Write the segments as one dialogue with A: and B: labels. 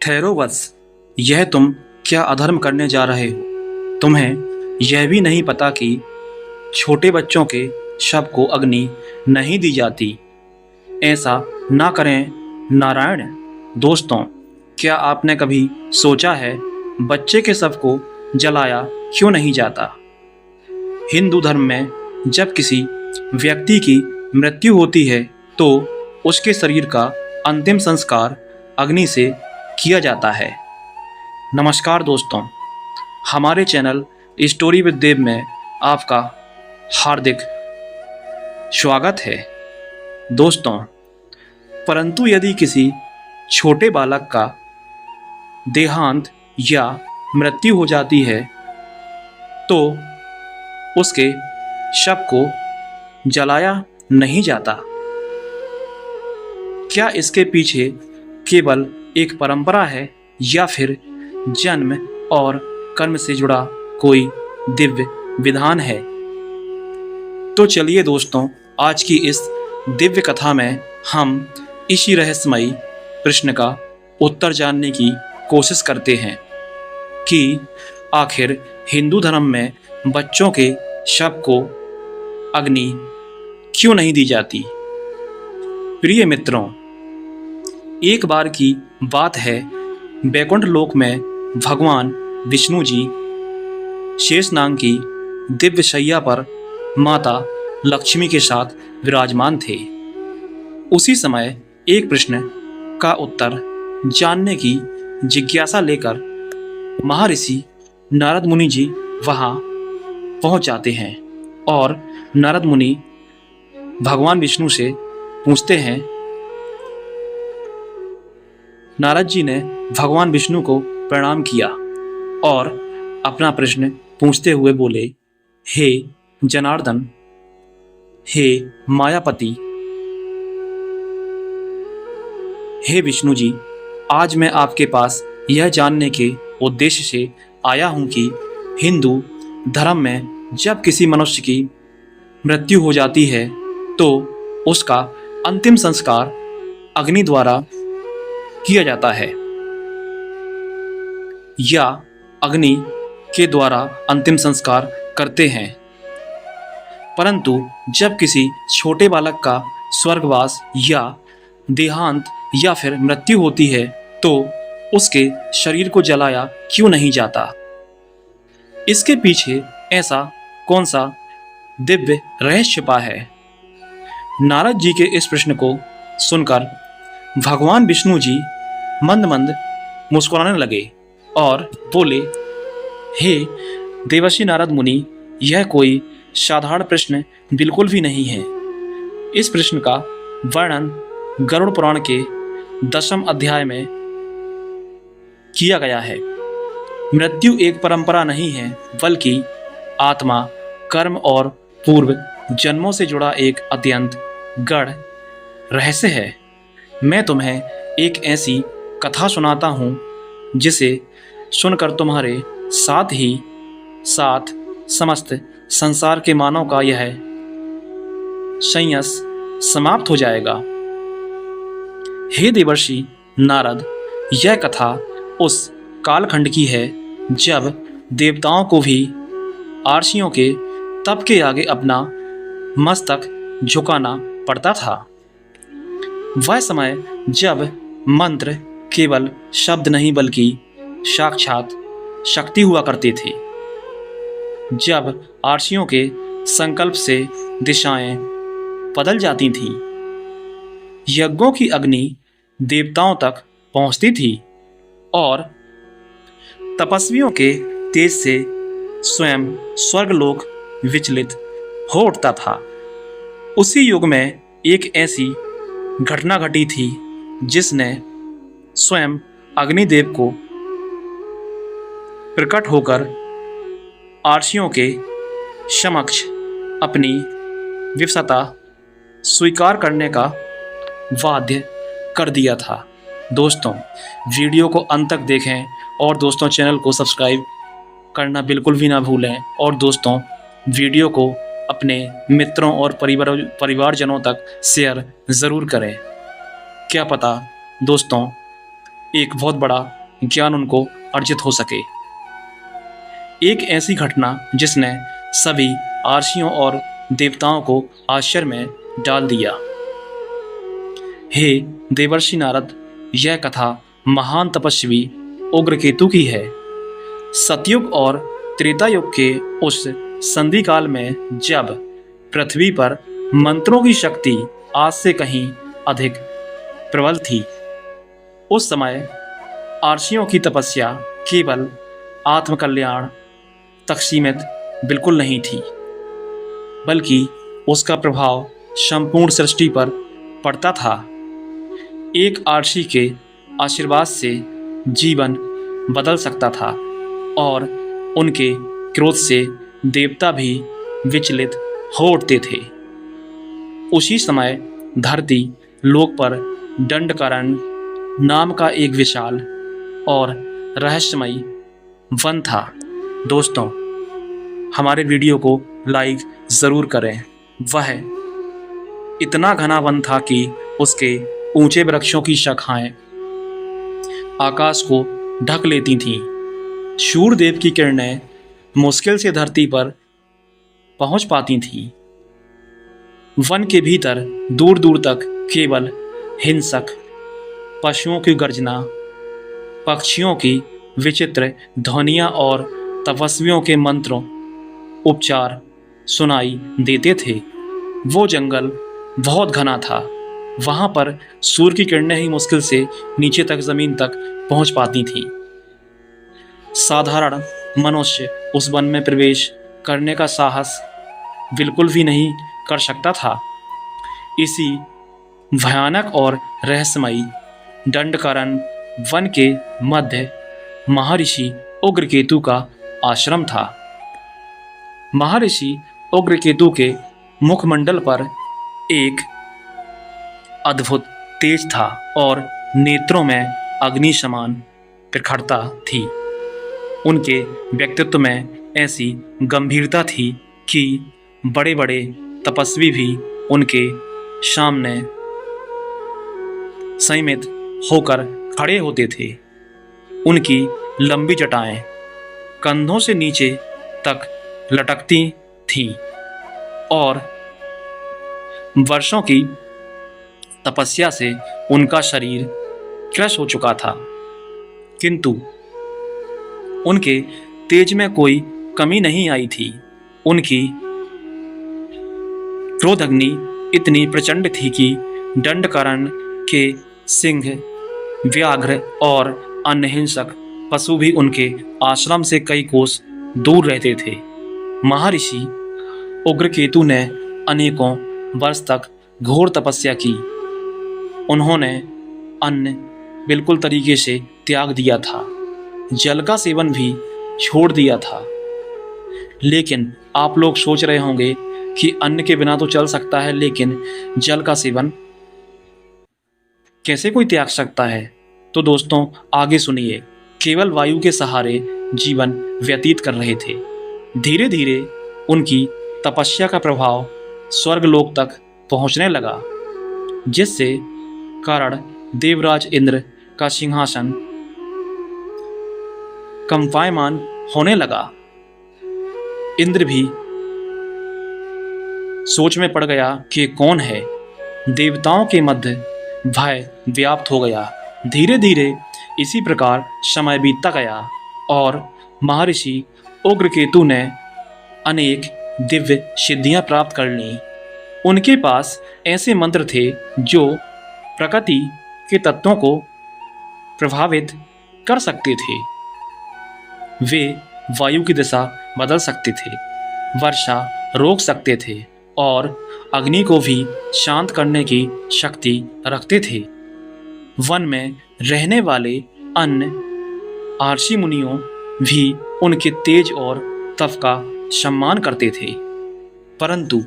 A: ठहरो वत्स, यह तुम क्या अधर्म करने जा रहे हो? तुम्हें यह भी नहीं पता कि छोटे बच्चों के शव को अग्नि नहीं दी जाती। ऐसा ना करें नारायण। दोस्तों, क्या आपने कभी सोचा है बच्चे के शव को जलाया क्यों नहीं जाता? हिंदू धर्म में जब किसी व्यक्ति की मृत्यु होती है तो उसके शरीर का अंतिम संस्कार अग्नि से किया जाता है। नमस्कार दोस्तों, हमारे चैनल स्टोरी विद देव में आपका हार्दिक स्वागत है। दोस्तों, परंतु यदि किसी छोटे बालक का देहांत या मृत्यु हो जाती है तो उसके शव को जलाया नहीं जाता। क्या इसके पीछे केवल एक परंपरा है या फिर जन्म और कर्म से जुड़ा कोई दिव्य विधान है? तो चलिए दोस्तों, आज की इस दिव्य कथा में हम इसी रहस्यमयी प्रश्न का उत्तर जानने की कोशिश करते हैं कि आखिर हिंदू धर्म में बच्चों के शव को अग्नि क्यों नहीं दी जाती। प्रिय मित्रों, एक बार की बात है, बैकुंठ लोक में भगवान विष्णु जी शेषनाग की दिव्य शैया पर माता लक्ष्मी के साथ विराजमान थे। उसी समय एक प्रश्न का उत्तर जानने की जिज्ञासा लेकर महर्षि नारद मुनि जी वहां पहुंच जाते हैं और नारद मुनि भगवान विष्णु से पूछते हैं। नारद जी ने भगवान विष्णु को प्रणाम किया और अपना प्रश्न पूछते हुए बोले, हे जनार्दन, हे मायापति, हे विष्णु जी, आज मैं आपके पास यह जानने के उद्देश्य से आया हूं कि हिंदू धर्म में जब किसी मनुष्य की मृत्यु हो जाती है तो उसका अंतिम संस्कार अग्नि द्वारा किया जाता है या अग्नि के द्वारा अंतिम संस्कार करते हैं। परंतु जब किसी छोटे बालक का स्वर्गवास या देहांत या फिर मृत्यु होती है तो उसके शरीर को जलाया क्यों नहीं जाता? इसके पीछे ऐसा कौन सा दिव्य रहस्य छिपा है? नारद जी के इस प्रश्न को सुनकर भगवान विष्णु जी मंद मंद मुस्कुराने लगे और बोले, हे देवर्षि नारद मुनि, यह कोई साधारण प्रश्न बिल्कुल भी नहीं है। इस प्रश्न का वर्णन गरुड़ पुराण के 10वें अध्याय में किया गया है। मृत्यु एक परंपरा नहीं है, बल्कि आत्मा, कर्म और पूर्व जन्मों से जुड़ा एक अत्यंत गढ़ रहस्य है। मैं तुम्हें एक ऐसी कथा सुनाता हूँ जिसे सुनकर तुम्हारे साथ ही साथ समस्त संसार के मानव का यह संयस समाप्त हो जाएगा। हे देवर्षि नारद, यह कथा उस कालखंड की है जब देवताओं को भी आर्षियों के तप के आगे अपना मस्तक झुकाना पड़ता था। वह समय जब मंत्र केवल शब्द नहीं बल्कि साक्षात शक्ति हुआ करते थे, जब आर्षियों के संकल्प से दिशाएं बदल जाती थीं, यज्ञों की अग्नि देवताओं तक पहुंचती थी और तपस्वियों के तेज से स्वयं स्वर्गलोक विचलित हो उठता था। उसी युग में एक ऐसी घटना घटी थी जिसने स्वयं अग्निदेव को प्रकट होकर आर्षियों के समक्ष अपनी विवशता स्वीकार करने का वाध्य कर दिया था। दोस्तों, वीडियो को अंत तक देखें और दोस्तों चैनल को सब्सक्राइब करना बिल्कुल भी ना भूलें और दोस्तों वीडियो को अपने मित्रों और परिवारजनों तक शेयर ज़रूर करें। क्या पता दोस्तों एक बहुत बड़ा ज्ञान उनको अर्जित हो सके। एक ऐसी घटना जिसने सभी आर्षियों और देवताओं को आश्चर्य में डाल दिया। हे देवर्षि नारद, यह कथा महान तपस्वी उग्रकेतु की है। सतयुग और त्रेता युग के उस संधि काल में जब पृथ्वी पर मंत्रों की शक्ति आज से कहीं अधिक प्रबल थी, उस समय आर्षियों की तपस्या केवल आत्मकल्याण तक सीमित बिल्कुल नहीं थी, बल्कि उसका प्रभाव संपूर्ण सृष्टि पर पड़ता था। एक आर्षि के आशीर्वाद से जीवन बदल सकता था और उनके क्रोध से देवता भी विचलित हो उठते थे। उसी समय धरती लोक पर दंडकारण्य नाम का एक विशाल और रहस्यमयी वन था। दोस्तों, हमारे वीडियो को लाइक ज़रूर करें। वह इतना घना वन था कि उसके ऊंचे वृक्षों की शाखाएं आकाश को ढक लेती थीं। सूर्यदेव की किरणें मुश्किल से धरती पर पहुंच पाती थीं। वन के भीतर दूर दूर तक केवल हिंसक पशुओं की गर्जना, पक्षियों की विचित्र ध्वनियाँ और तपस्वियों के मंत्रों उपचार सुनाई देते थे। वो जंगल बहुत घना था। वहाँ पर सूर्य की किरणें ही मुश्किल से नीचे तक ज़मीन तक पहुँच पाती थीं। साधारण मनुष्य उस वन में प्रवेश करने का साहस बिल्कुल भी नहीं कर सकता था। इसी भयानक और रहस्यमयी दंडकारण्य वन के मध्य महर्षि उग्रकेतु का आश्रम था। महर्षि उग्रकेतु के मुखमंडल पर एक अद्भुत तेज था और नेत्रों में अग्नि समान प्रखरता थी। उनके व्यक्तित्व में ऐसी गंभीरता थी कि बड़े बड़े तपस्वी भी उनके सामने संयमित होकर खड़े होते थे। उनकी लंबी जटाएं कंधों से नीचे तक लटकती थीं और वर्षों की तपस्या से उनका शरीर क्रश हो चुका था, किंतु उनके तेज में कोई कमी नहीं आई थी। उनकी क्रोधाग्नि इतनी प्रचंड थी कि दंडकारण्य के सिंह, व्याघ्र और अन्य हिंसक पशु भी उनके आश्रम से कई कोस दूर रहते थे। महर्षि उग्रकेतु ने अनेकों वर्ष तक घोर तपस्या की। उन्होंने अन्न बिल्कुल तरीके से त्याग दिया था, जल का सेवन भी छोड़ दिया था। लेकिन आप लोग सोच रहे होंगे कि अन्न के बिना तो चल सकता है, लेकिन जल का सेवन कैसे कोई त्याग सकता है? तो दोस्तों आगे सुनिए। केवल वायु के सहारे जीवन व्यतीत कर रहे थे। धीरे धीरे उनकी तपस्या का प्रभाव स्वर्गलोक तक पहुंचने लगा, जिससे कारण देवराज इंद्र का सिंहासन कंपायमान होने लगा। इंद्र भी सोच में पड़ गया कि कौन है। देवताओं के मध्य भय व्याप्त हो गया। धीरे धीरे इसी प्रकार समय बीतता गया और महर्षि उग्रकेतु ने अनेक दिव्य सिद्धियां प्राप्त कर लीं। उनके पास ऐसे मंत्र थे जो प्रकृति के तत्वों को प्रभावित कर सकते थे। वे वायु की दिशा बदल सकते थे, वर्षा रोक सकते थे और अग्नि को भी शांत करने की शक्ति रखते थे। वन में रहने वाले अन्य आर्षि मुनियों भी उनके तेज और तप का सम्मान करते थे, परंतु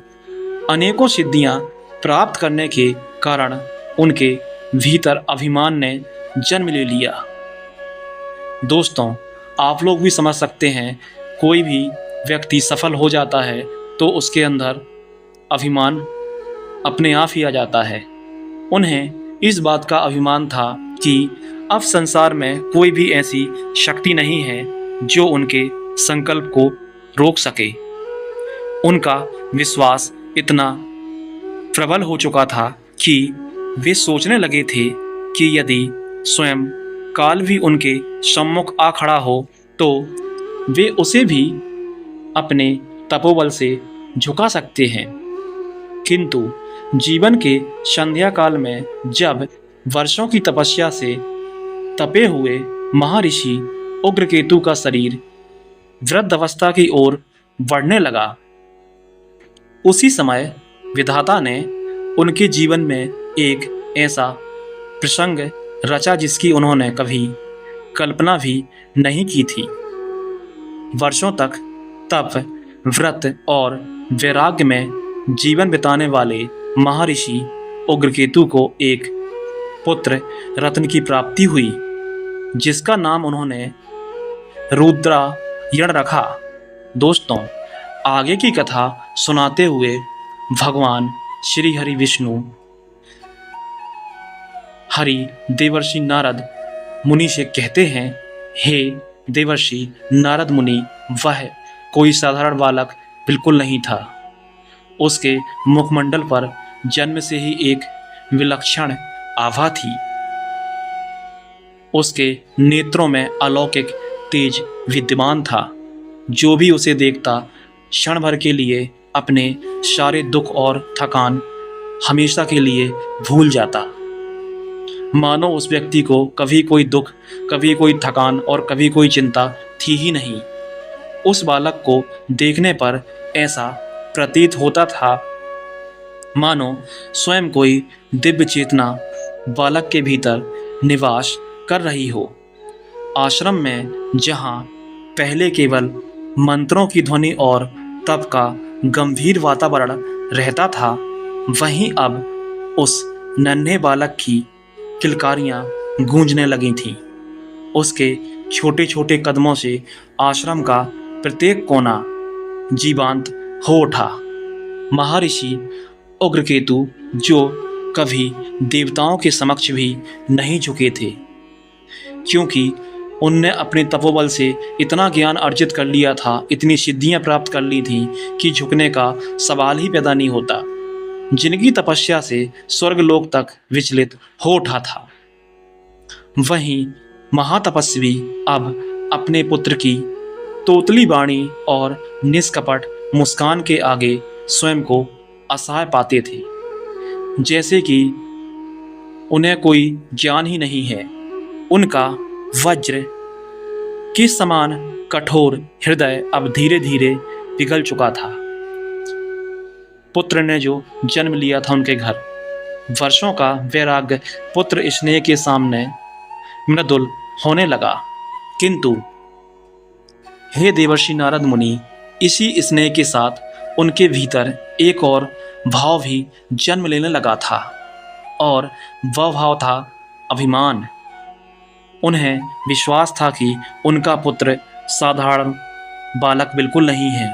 A: अनेकों सिद्धियां प्राप्त करने के कारण उनके भीतर अभिमान ने जन्म ले लिया। दोस्तों, आप लोग भी समझ सकते हैं, कोई भी व्यक्ति सफल हो जाता है तो उसके अंदर अभिमान अपने आप ही आ जाता है। उन्हें इस बात का अभिमान था कि अब संसार में कोई भी ऐसी शक्ति नहीं है जो उनके संकल्प को रोक सके। उनका विश्वास इतना प्रबल हो चुका था कि वे सोचने लगे थे कि यदि स्वयं काल भी उनके सम्मुख आ खड़ा हो तो वे उसे भी अपने तपोबल से झुका सकते हैं। किंतु जीवन के संध्या काल में जब वर्षों की तपस्या से तपे हुए महर्षि उग्रकेतु का शरीर वृद्धावस्था की ओर बढ़ने लगा, उसी समय विधाता ने उनके जीवन में एक ऐसा प्रसंग रचा जिसकी उन्होंने कभी कल्पना भी नहीं की थी। वर्षों तक तप, व्रत और वैराग्य में जीवन बिताने वाले महर्षि उग्रकेतु को एक पुत्र रत्न की प्राप्ति हुई, जिसका नाम उन्होंने रुद्रायण रखा। दोस्तों, आगे की कथा सुनाते हुए भगवान श्री हरि विष्णु हरि देवर्षि नारद मुनि से कहते हैं, हे देवर्षि नारद मुनि, वह कोई साधारण बालक बिल्कुल नहीं था। उसके मुखमंडल पर जन्म से ही एक विलक्षण आभा थी। उसके नेत्रों में अलौकिक तेज विद्यमान था। जो भी उसे देखता क्षण भर के लिए अपने सारे दुख और थकान हमेशा के लिए भूल जाता। मानो उस व्यक्ति को कभी कोई दुख, कभी कोई थकान और कभी कोई चिंता थी ही नहीं। उस बालक को देखने पर ऐसा प्रतीत होता था मानो स्वयं कोई दिव्य चेतना बालक के भीतर निवास कर रही हो। आश्रम में जहाँ पहले केवल मंत्रों की ध्वनि और तप का गंभीर वातावरण रहता था, वहीं अब उस नन्हे बालक की किलकारियाँ गूंजने लगी थीं। उसके छोटे छोटे कदमों से आश्रम का प्रत्येक कोना जीवांत हो उठा। महर्षि उग्रकेतु, जो कभी देवताओं के समक्ष भी नहीं झुके थे, क्योंकि उनने अपने तपोबल से इतना ज्ञान अर्जित कर लिया था, इतनी सिद्धियां प्राप्त कर ली थीं कि झुकने का सवाल ही पैदा नहीं होता। जिनकी तपस्या से स्वर्गलोक तक विचलित हो उठा था, वहीं महातपस्वी अब अपने पुत्र की तोतली वाणी और निष्कपट मुस्कान के आगे स्वयं को असहाय पाते थे, जैसे कि उन्हें कोई ज्ञान ही नहीं है। उनका वज्र के समान कठोर हृदय अब धीरे धीरे पिघल चुका था। पुत्र ने जो जन्म लिया था उनके घर, वर्षों का वैराग्य पुत्र स्नेह के सामने मृदुल होने लगा। किंतु हे देवर्षि नारद मुनि, इसी स्नेह के साथ उनके भीतर एक और भाव भी जन्म लेने लगा था, और वह भाव था अभिमान। उन्हें विश्वास था कि उनका पुत्र साधारण बालक बिल्कुल नहीं है।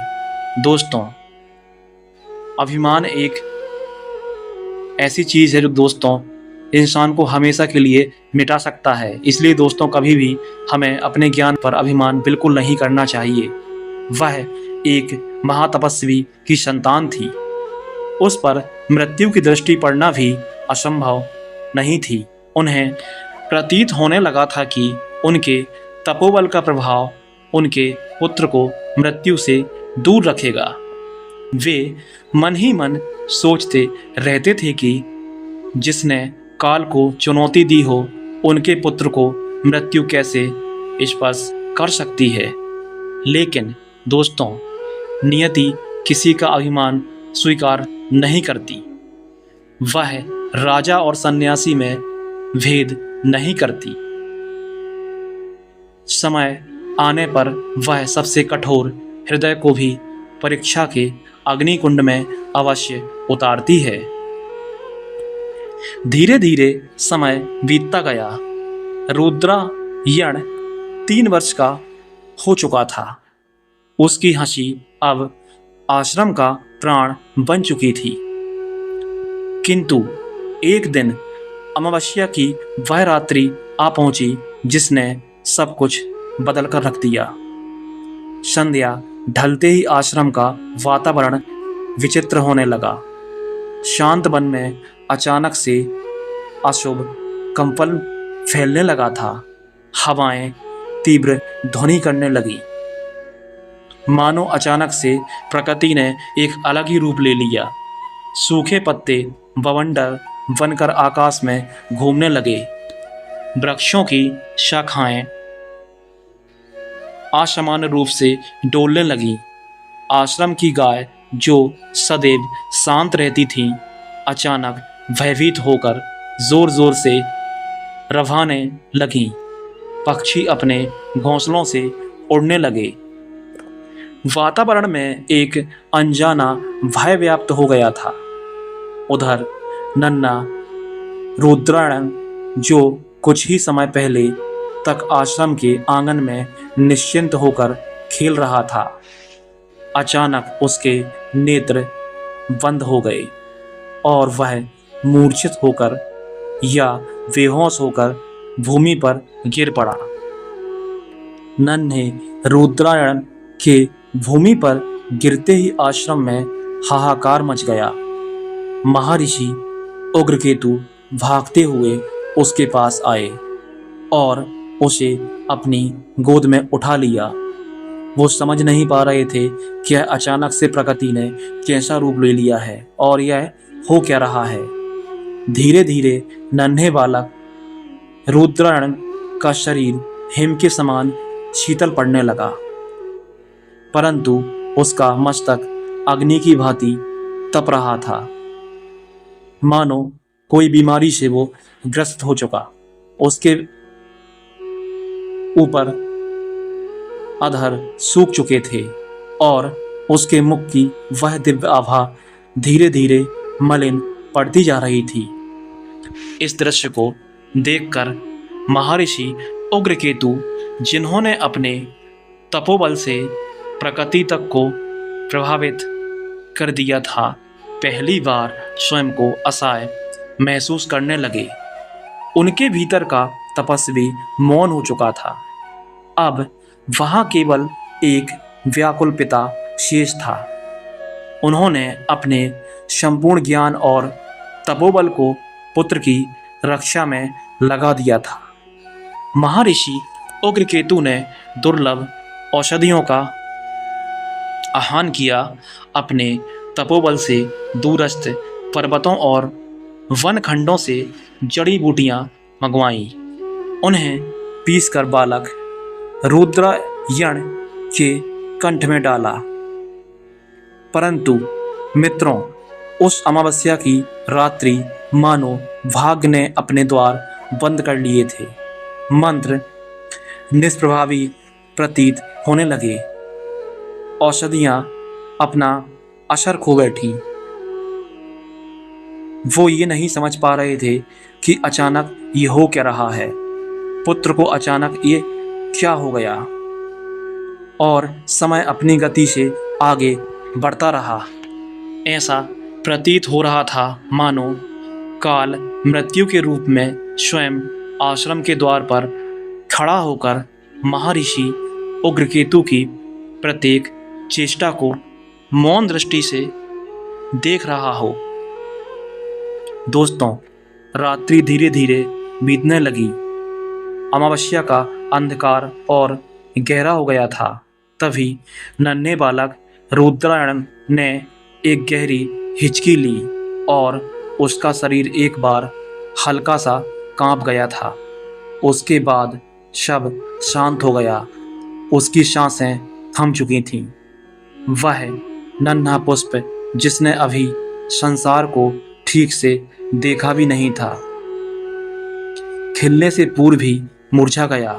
A: दोस्तों, अभिमान एक ऐसी चीज़ है जो दोस्तों इंसान को हमेशा के लिए मिटा सकता है। इसलिए दोस्तों, कभी भी हमें अपने ज्ञान पर अभिमान बिल्कुल नहीं करना चाहिए। वह एक महातपस्वी की संतान थी। उस पर मृत्यु की दृष्टि पड़ना भी असंभव नहीं थी। उन्हें प्रतीत होने लगा था कि उनके तपोबल का प्रभाव उनके पुत्र को मृत्यु से दूर रखेगा। वे मन ही मन सोचते रहते थे कि जिसने काल को चुनौती दी हो, उनके पुत्र को मृत्यु कैसे स्पर्श कर सकती है। लेकिन दोस्तों, नियति किसी का अभिमान स्वीकार नहीं करती। वह राजा और सन्यासी में भेद नहीं करती। समय आने पर वह सबसे कठोर हृदय को भी परीक्षा के अग्निकुंड में अवश्य उतारती है। धीरे धीरे समय बीतता गया। रुद्रायण 3 वर्ष का हो चुका था। उसकी हंसी अब आश्रम का प्राण बन चुकी थी। किंतु एक दिन अमावस्या की वह रात्रि आ पहुंची जिसने सब कुछ बदल कर रख दिया। संध्या ढलते ही आश्रम का वातावरण विचित्र होने लगा। शांत वन में अचानक से अशुभ कंपन फैलने लगा था। हवाएं तीव्र ध्वनि करने लगी, मानो अचानक से प्रकृति ने एक अलग ही रूप ले लिया। सूखे पत्ते बवंडर बनकर आकाश में घूमने लगे। वृक्षों की शाखाएं असामान्य रूप से डोलने लगी। आश्रम की गाय जो सदैव शांत रहती थी, अचानक भयभीत होकर जोर जोर से रवाने लगी। पक्षी अपने घोंसलों से उड़ने लगे। वातावरण में एक अनजाना भय व्याप्त हो गया था। उधर नन्हा रुद्रायण, जो कुछ ही समय पहले तक आश्रम के आंगन में निश्चिंत होकर खेल रहा था, अचानक उसके नेत्र बंद हो गए और वह मूर्छित होकर या बेहोश होकर भूमि पर गिर पड़ा। नन्हे रुद्रायण के भूमि पर गिरते ही आश्रम में हाहाकार मच गया। महर्षि उग्रकेतु भागते हुए उसके पास आए और उसे अपनी गोद में उठा लिया। वो समझ नहीं पा रहे थे कि अचानक से प्रकृति ने कैसा रूप ले लिया है और यह हो क्या रहा है। धीरे धीरे नन्हे बालक रुद्रायण का शरीर हिम के समान शीतल पड़ने लगा, परंतु उसका मस्तक अग्नि की भांति तप रहा था, मानो कोई बीमारी से वो ग्रस्त हो चुका। उसके ऊपर अधर सूख चुके थे और उसके मुख की वह दिव्य आभा धीरे धीरे मलिन पड़ती जा रही थी। इस दृश्य को देखकर महर्षि उग्रकेतु, जिन्होंने अपने तपोबल से प्रकृति तक को प्रभावित कर दिया था, पहली बार स्वयं को असहाय महसूस करने लगे। उनके भीतर का तपस्वी मौन हो चुका था। अब वहां केवल एक व्याकुल पिता शेष था। उन्होंने अपने संपूर्ण ज्ञान और तपोबल को पुत्र की रक्षा में लगा दिया था। महर्षि उग्रकेतु ने दुर्लभ औषधियों का आह्वान किया। अपने तपोबल से दूरस्थ पर्वतों और वन खंडों से जड़ी बूटियां मंगवाईं। उन्हें पीसकर बालक रुद्रायण के कंठ में डाला। परंतु मित्रों, उस अमावस्या की रात्रि मानो भाग्य ने अपने द्वार बंद कर लिए थे। मंत्र निष्प्रभावी प्रतीत होने लगे। औषधियां अपना असर खो बैठी। वो ये नहीं समझ पा रहे थे कि अचानक ये हो क्या रहा है। पुत्र को अचानक ये क्या हो गया, और समय अपनी गति से आगे बढ़ता रहा। ऐसा प्रतीत हो रहा था मानो काल मृत्यु के रूप में स्वयं आश्रम के द्वार पर खड़ा होकर महर्षि उग्रकेतु की प्रत्येक चेष्टा को मौन दृष्टि से देख रहा हो। दोस्तों, रात्रि धीरे धीरे बीतने लगी। अमावस्या का अंधकार और गहरा हो गया था। तभी नन्हे बालक रुद्रायण ने एक गहरी हिचकी ली और उसका शरीर एक बार हल्का सा कांप गया था। उसके बाद सब शांत हो गया। उसकी सांसें थम चुकी थीं। वह नन्हा पुष्प, जिसने अभी संसार को ठीक से देखा भी नहीं था, खिलने से पूर्व ही मुरझा गया।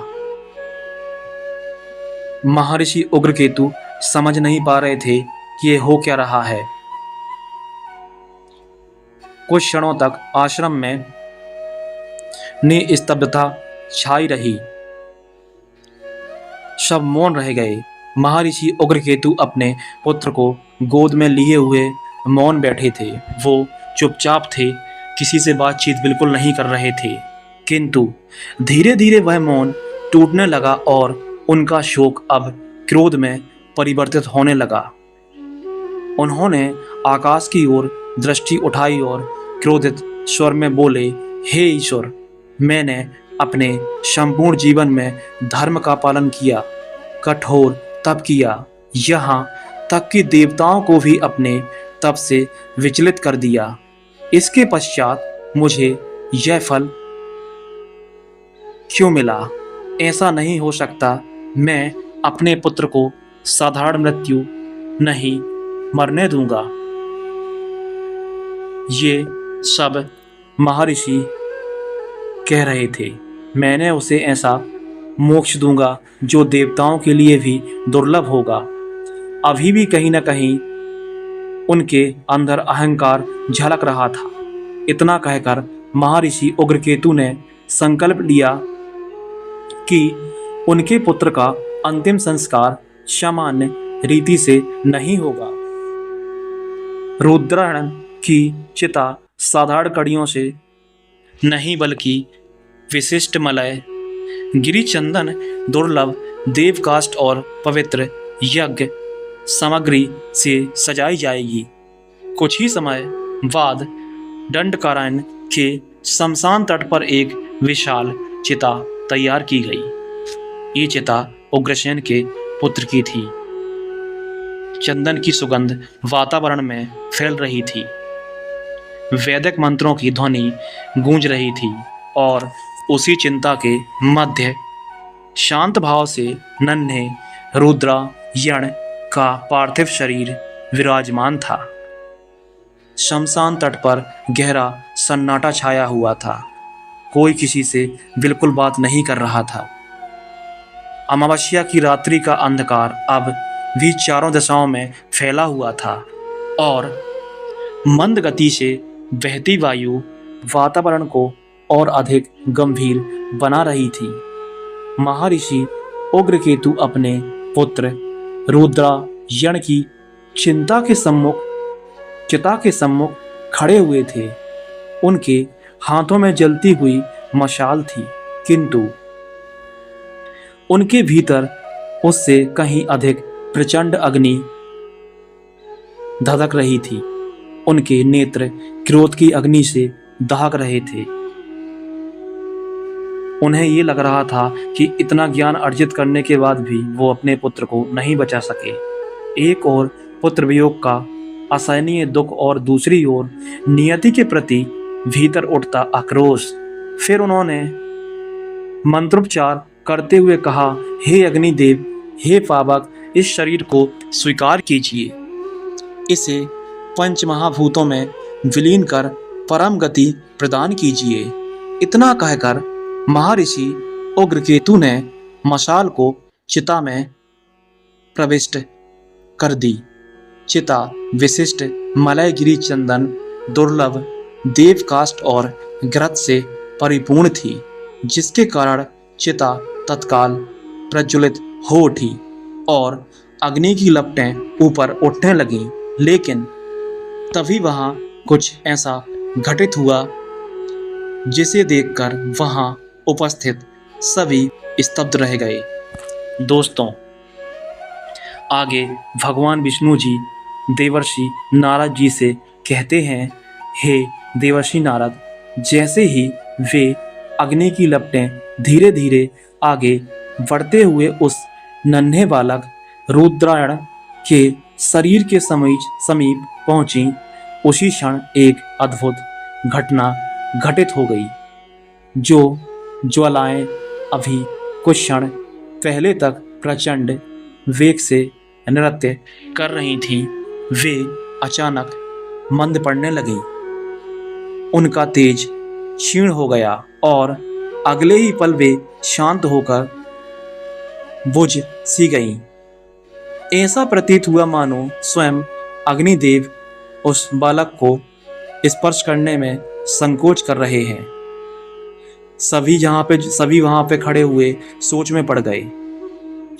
A: महर्षि उग्रकेतु समझ नहीं पा रहे थे कि ये हो क्या रहा है। कुछ क्षणों तक आश्रम में निस्तब्धता छाई रही। सब मौन रह गए। महर्षि उग्रकेतु अपने पुत्र को गोद में लिए हुए मौन बैठे थे। वो चुपचाप थे, किसी से बातचीत बिल्कुल नहीं कर रहे थे। किंतु धीरे धीरे वह मौन टूटने लगा और उनका शोक अब क्रोध में परिवर्तित होने लगा। उन्होंने आकाश की ओर दृष्टि उठाई और क्रोधित स्वर में बोले, हे ईश्वर, मैंने अपने संपूर्ण जीवन में धर्म का पालन किया, कठोर तप किया, यहाँ तक कि देवताओं को भी अपने तप से विचलित कर दिया। इसके पश्चात मुझे यह फल क्यों मिला? ऐसा नहीं हो सकता। मैं अपने पुत्र को साधारण मृत्यु नहीं मरने दूंगा। ये सब महर्षि कह रहे थे। मैंने उसे ऐसा मोक्ष दूंगा जो देवताओं के लिए भी दुर्लभ होगा। अभी भी कहीं न कहीं उनके अंदर अहंकार झलक रहा था। इतना कहकर महर्षि उग्रकेतु ने संकल्प लिया कि उनके पुत्र का अंतिम संस्कार सामान्य रीति से नहीं होगा। रुद्रायण की चिता साधारण कड़ियों से नहीं बल्कि विशिष्ट मलय, गिरिचंदन, दुर्लभ देवकाष्ठ और पवित्र यज्ञ सामग्री से सजाई जाएगी। कुछ ही समय बाद दंडकारण्य के शमशान तट पर एक विशाल चिता तैयार की गई। ये चिता उग्रसेन के पुत्र की थी। चंदन की सुगंध वातावरण में फैल रही थी। वैदिक मंत्रों की ध्वनि गूंज रही थी और उसी चिंता के मध्य शांत भाव से नन्हे रुद्रायण का पार्थिव शरीर विराजमान था। शमशान तट पर गहरा सन्नाटा छाया हुआ था। कोई किसी से बिल्कुल बात नहीं कर रहा था। अमावस्या की रात्रि का अंधकार अब भी चारों दिशाओं में फैला हुआ था और मंद गति से बहती वायु वातावरण को और अधिक गंभीर बना रही थी। महर्षि उग्रकेतु अपने पुत्र रुद्रायण की चिता के सम्मुख खड़े हुए थे। उनके हाथों में जलती हुई मशाल थी, किंतु उनके भीतर उससे कहीं अधिक प्रचंड अग्नि धधक रही थी। उनके नेत्र क्रोध की अग्नि से दहक रहे थे। उन्हें ये लग रहा था कि इतना ज्ञान अर्जित करने के बाद भी वो अपने पुत्र को नहीं बचा सके। एक ओर पुत्र वियोग का असहनीय दुख और दूसरी ओर नियति के प्रति भीतर उठता आक्रोश। फिर उन्होंने मंत्रोच्चार करते हुए कहा, हे अग्निदेव, हे पावक, इस शरीर को स्वीकार कीजिए। इसे पंचमहाभूतों में विलीन कर परम गति प्रदान कीजिए। इतना कहकर महर्षि उग्रकेतु ने मशाल को चिता में प्रविष्ट कर दी। चिता विशिष्ट मलयगिरी चंदन, दुर्लभ देवकाष्ठ और घृत से परिपूर्ण थी, जिसके कारण चिता तत्काल प्रज्वलित हो उठी और अग्नि की लपटें ऊपर उठने लगीं। लेकिन तभी वहां कुछ ऐसा घटित हुआ जिसे देखकर वहां उपस्थित सभी स्तब्ध रह गए। दोस्तों, आगे भगवान विष्णु जी देवर्षि नारद जी से कहते हैं, हे देवर्षि नारद, जैसे ही वे अग्नि की लपटें धीरे धीरे आगे बढ़ते हुए उस नन्हे बालक रुद्रायण के शरीर के समीप पहुंची, उसी क्षण एक अद्भुत घटना घटित हो गई। जो ज्वालाएं अभी कुछ क्षण पहले तक प्रचंड वेग से नृत्य कर रही थीं, वे अचानक मंद पड़ने लगीं। उनका तेज क्षीण हो गया और अगले ही पल वे शांत होकर बुझ सी गईं। ऐसा प्रतीत हुआ मानो स्वयं अग्निदेव उस बालक को स्पर्श करने में संकोच कर रहे हैं। सभी वहां पे खड़े हुए सोच में पड़ गए।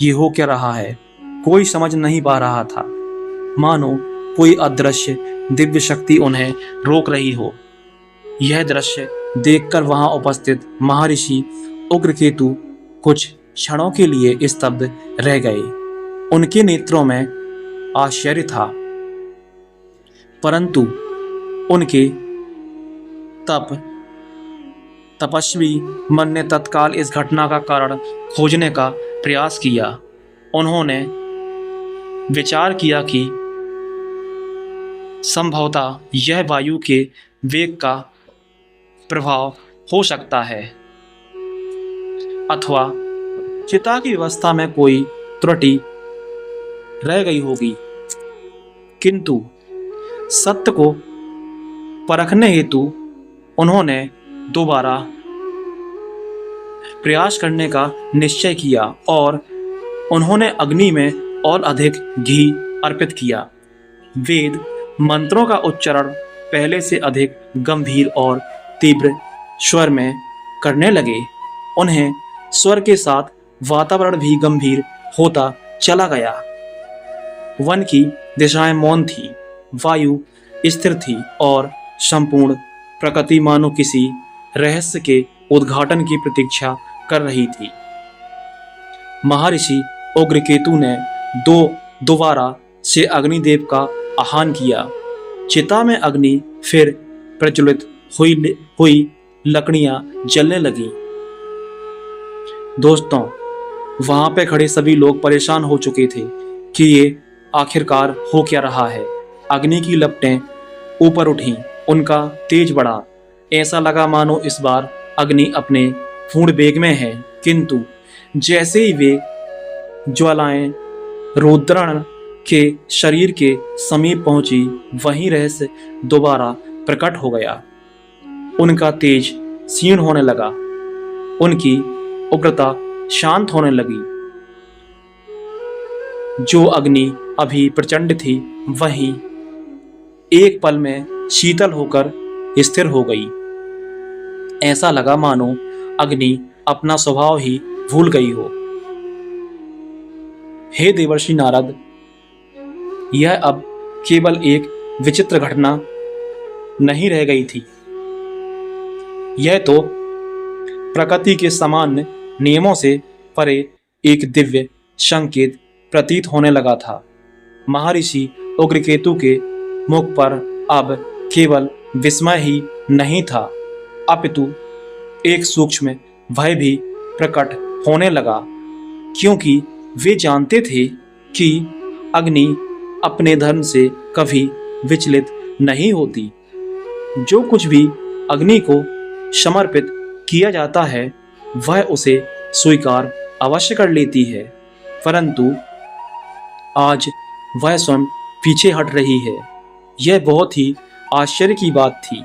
A: ये हो क्या रहा है? कोई समझ नहीं पा रहा था। मानो कोई अदृश्य दिव्य शक्ति उन्हें रोक रही हो। यह दृश्य देखकर वहां उपस्थित महर्षि उग्रकेतु कुछ क्षणों के लिए स्तब्ध रह गए। उनके नेत्रों में आश्चर्य था, परंतु उनके तपस्वी मन ने तत्काल इस घटना का कारण खोजने का प्रयास किया। उन्होंने विचार किया कि संभवतः यह वायु के वेग का प्रभाव हो सकता है अथवा चिता की व्यवस्था में कोई त्रुटि रह गई होगी, किंतु सत्य को परखने हेतु उन्होंने दोबारा प्रयास करने का निश्चय किया और उन्होंने अग्नि में और अधिक घी अर्पित किया। वेद मंत्रों का उच्चारण पहले से अधिक गंभीर और तीव्र स्वर में करने लगे। उन्हें स्वर के साथ वातावरण भी गंभीर होता चला गया। वन की दिशाएं मौन थी, वायु स्थिर थी और संपूर्ण प्रकृति मानो किसी रहस्य के उद्घाटन की प्रतीक्षा कर रही थी। महर्षि उग्रकेतु ने दोबारा से अग्निदेव का आह्वान किया। चिता में अग्नि फिर प्रज्वलित हुई लकड़ियां जलने लगी। दोस्तों, वहां पे खड़े सभी लोग परेशान हो चुके थे कि ये आखिरकार हो क्या रहा है। अग्नि की लपटें ऊपर उठी, उनका तेज बढ़ा। ऐसा लगा मानो इस बार अग्नि अपने पूर्ण वेग में है, किंतु जैसे ही वे ज्वालाएं रुद्रण के शरीर के समीप पहुंची, वहीं रहस्य दोबारा प्रकट हो गया। उनका तेज क्षीण होने लगा, उनकी उग्रता शांत होने लगी। जो अग्नि अभी प्रचंड थी, वहीं एक पल में शीतल होकर स्थिर हो गई। ऐसा लगा मानो अग्नि अपना स्वभाव ही भूल गई हो। हे देवर्षि नारद, यह अब केवल एक विचित्र घटना नहीं रह गई थी। यह तो प्रकृति के सामान्य नियमों से परे एक दिव्य संकेत प्रतीत होने लगा था। महर्षि उग्रकेतु के मुख पर अब केवल विस्मय ही नहीं था, अपितु एक सूक्ष्म भय भी प्रकट होने लगा, क्योंकि वे जानते थे कि अग्नि अपने धर्म से कभी विचलित नहीं होती। जो कुछ भी अग्नि को समर्पित किया जाता है, वह उसे स्वीकार अवश्य कर लेती है, परंतु आज वह स्वयं पीछे हट रही है। यह बहुत ही आश्चर्य की बात थी,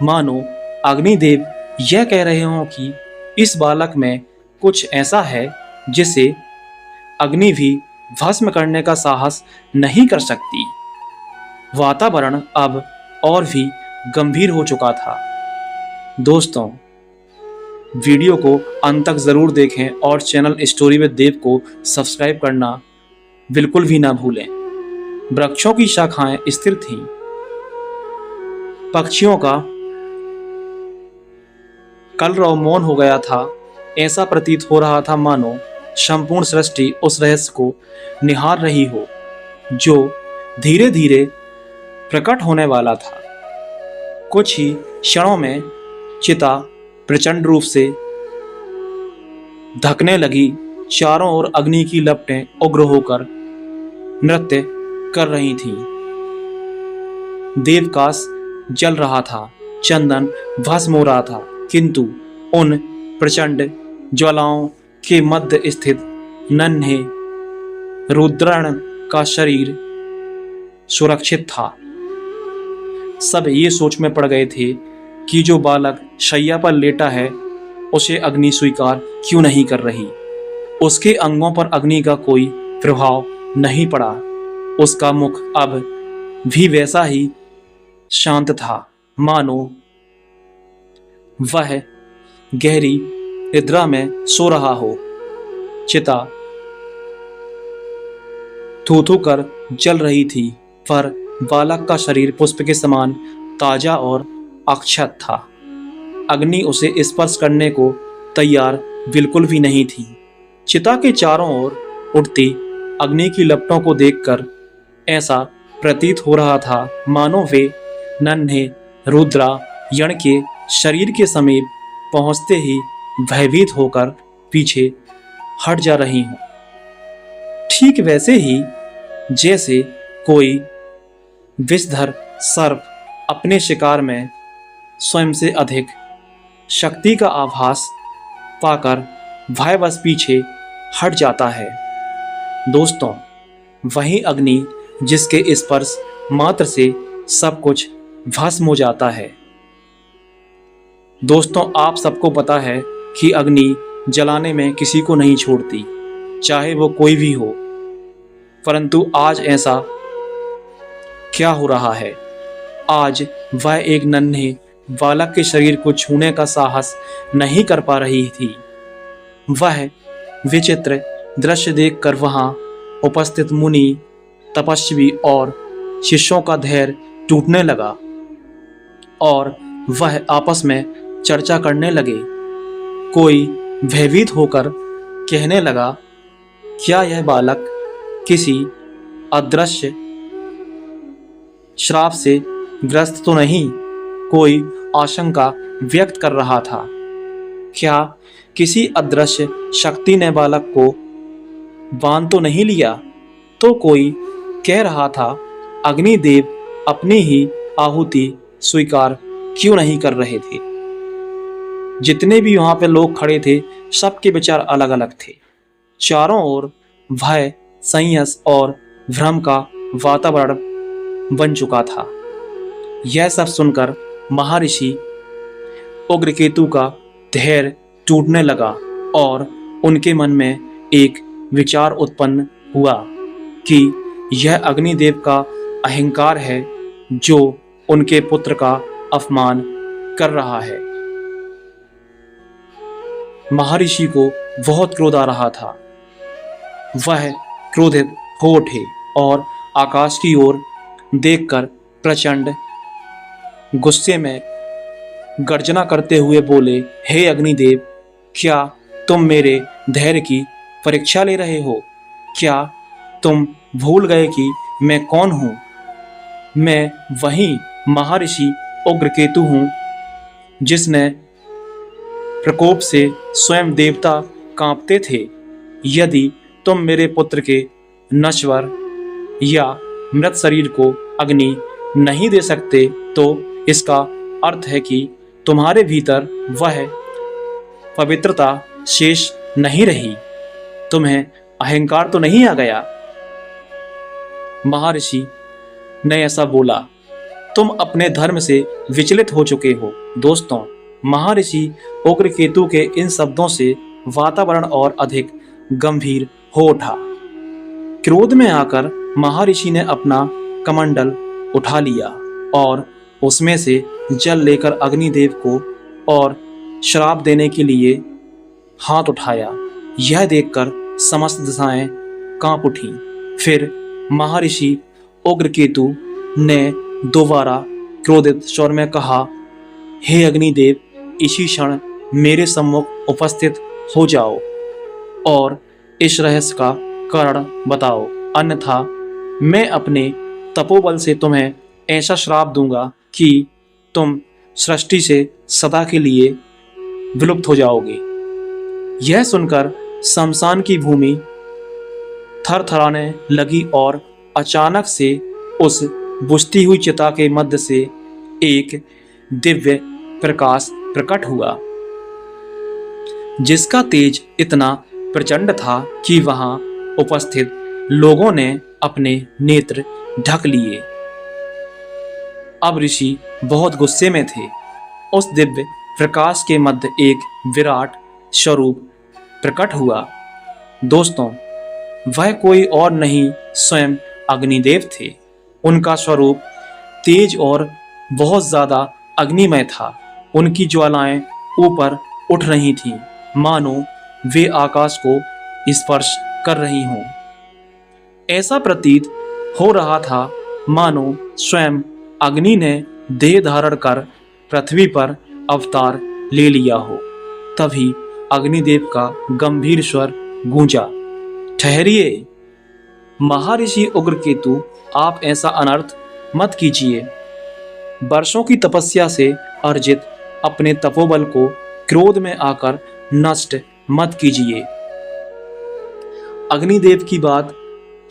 A: मानो अग्निदेव यह कह रहे हों कि इस बालक में कुछ ऐसा है जिसे अग्नि भी भस्म करने का साहस नहीं कर सकती। वातावरण अब और भी गंभीर हो चुका था। दोस्तों, वीडियो को अंत तक जरूर देखें और चैनल स्टोरी विद देव को सब्सक्राइब करना बिल्कुल भी ना भूलें। वृक्षों की शाखाएं स्थिर थीं, पक्षियों का कलरव मौन हो गया था। ऐसा प्रतीत हो रहा था मानो संपूर्ण सृष्टि उस रहस्य को निहार रही हो, जो धीरे धीरे प्रकट होने वाला था। कुछ ही क्षणों में चिता प्रचंड रूप से धकने लगी। चारों ओर अग्नि की लपटें उग्र होकर नृत्य कर रही थीं। देवकाश जल रहा था, चंदन भस्म हो रहा था, किंतु उन प्रचंड ज्वालाओं के मध्य स्थित नन्हे रुद्रण का शरीर सुरक्षित था। सब ये सोच में पड़ गए थे कि जो बालक शैया पर लेटा है, उसे अग्नि स्वीकार क्यों नहीं कर रही। उसके अंगों पर अग्नि का कोई प्रभाव नहीं पड़ा। उसका मुख अब भी वैसा ही शांत था, मानो वह गहरी निद्रा में सो रहा हो। चिता थू-थू कर जल रही थी, पर बालक का शरीर पुष्प के समान ताजा और अक्षत था। अग्नि उसे स्पर्श करने को तैयार बिल्कुल भी नहीं थी। चिता के चारों ओर उठती अग्नि की लपटों को देखकर ऐसा प्रतीत हो रहा था मानो वे नन्हे रुद्रा यण के शरीर के समीप पहुंचते ही भयभीत होकर पीछे हट जा रही हूं। ठीक वैसे ही जैसे कोई विषधर सर्प अपने शिकार में स्वयं से अधिक शक्ति का आभास पाकर भयवश पीछे हट जाता है। दोस्तों, वही अग्नि जिसके स्पर्श मात्र से सब कुछ भस्म हो जाता है। दोस्तों, आप सबको पता है कि अग्नि जलाने में किसी को नहीं छोड़ती, चाहे वो कोई भी हो। परंतु आज ऐसा क्या हो रहा है? आज वह एक नन्हे बालक के शरीर को छूने का साहस नहीं कर पा रही थी। वह विचित्र दृश्य देखकर वहां उपस्थित मुनि, तपस्वी और शिष्यों का धैर्य टूटने लगा और वह आपस में चर्चा करने लगे। कोई भयभीत होकर कहने लगा, क्या यह बालक किसी अदृश्य श्राप से ग्रस्त तो नहीं? कोई आशंका व्यक्त कर रहा था। क्या किसी अदृश्य शक्ति ने बालक को बांध तो नहीं लिया? तो कोई कह रहा था, अग्निदेव अपनी ही आहुति स्वीकार क्यों नहीं कर रहे थे? जितने भी वहां पे लोग खड़े थे, सबके विचार अलग अलग थे। चारों ओर भय, संयस और भ्रम का वातावरण बन चुका था। यह सब सुनकर महर्षि उग्रकेतु का धैर्य टूटने लगा और उनके मन में एक विचार उत्पन्न हुआ कि यह अग्निदेव का अहंकार है जो उनके पुत्र का अपमान कर रहा है। महर्षि को बहुत क्रोध आ रहा था। वह क्रोधित हो उठे और आकाश की ओर देखकर प्रचंड गुस्से में गर्जना करते हुए बोले, हे अग्निदेव, क्या तुम मेरे धैर्य की परीक्षा ले रहे हो? क्या तुम भूल गए कि मैं कौन हूं? मैं वही महर्षि उग्रकेतु हूं जिसने प्रकोप से स्वयं देवता कांपते थे। यदि तुम मेरे पुत्र के नश्वर या मृत शरीर को अग्नि नहीं दे सकते तो इसका अर्थ है कि तुम्हारे भीतर वह पवित्रता शेष नहीं रही। तुम्हें अहंकार तो नहीं आ गया? महर्षि ने ऐसा बोला। तुम अपने धर्म से विचलित हो चुके हो। दोस्तों, महर्षि उग्रकेतु के इन शब्दों से वातावरण और अधिक गंभीर हो उठा। क्रोध में आकर महर्षि ने अपना कमंडल उठा लिया और उसमें से जल लेकर अग्निदेव को और श्राप देने के लिए हाथ उठाया। यह देखकर समस्त दिशाएं कांप उठी। फिर महर्षि उग्रकेतु ने दोबारा क्रोधित स्वर में कहा, हे अग्निदेव, इसी क्षण मेरे सम्मुख उपस्थित हो जाओ और इस रहस्य का कारण बताओ, अन्यथा मैं अपने तपोबल से तुम्हें ऐसा श्राप दूंगा कि तुम सृष्टि से सदा के लिए विलुप्त हो जाओगे। यह सुनकर शमशान की भूमि थरथराने लगी और अचानक से उस बुझती हुई चिता के मध्य से एक दिव्य प्रकाश प्रकट हुआ, जिसका तेज इतना प्रचंड था कि वहां उपस्थित लोगों ने अपने नेत्र ढक लिए। अब ऋषि बहुत गुस्से में थे। उस दिव्य प्रकाश के मध्य एक विराट स्वरूप प्रकट हुआ। दोस्तों, वह कोई और नहीं, स्वयं अग्निदेव थे। उनका स्वरूप तेज और बहुत ज्यादा अग्निमय था। उनकी ज्वालाएं ऊपर उठ रही थीं, मानो वे आकाश को स्पर्श कर रही हों। ऐसा प्रतीत हो रहा था मानो स्वयं अग्नि ने देह धारण कर पृथ्वी पर अवतार ले लिया हो। तभी अग्निदेव का गंभीर स्वर गूंजा, ठहरिए महर्षि उग्रकेतु, आप ऐसा अनर्थ मत कीजिए। वर्षों की तपस्या से अर्जित अपने तपोबल को क्रोध में आकर नष्ट मत कीजिए। अग्निदेव की बात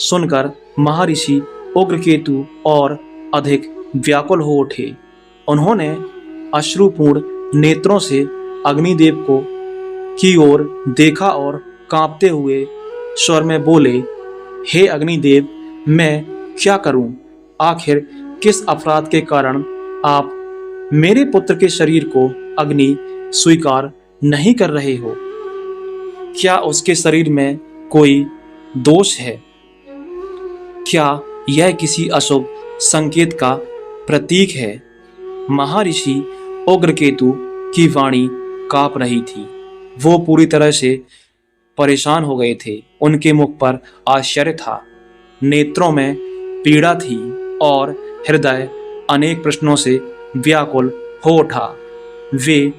A: सुनकर महर्षि उग्रकेतु और अधिक व्याकुल हो उठे। उन्होंने अश्रुपूर्ण नेत्रों से अग्निदेव को की ओर देखा और कांपते हुए स्वर में बोले, हे अग्निदेव, मैं क्या करूं? आखिर किस अपराध के कारण आप मेरे पुत्र के शरीर को अग्नि स्वीकार नहीं कर रहे हो? क्या उसके शरीर में कोई दोष है? क्या यह किसी अशुभ संकेत का प्रतीक है? महर्षि उग्रकेतु की वाणी कांप रही थी। वो पूरी तरह से परेशान हो गए थे। उनके मुख पर आश्चर्य था, नेत्रों में पीड़ा थी और हृदय अनेक प्रश्नों से व्याकुल हो उठा। वे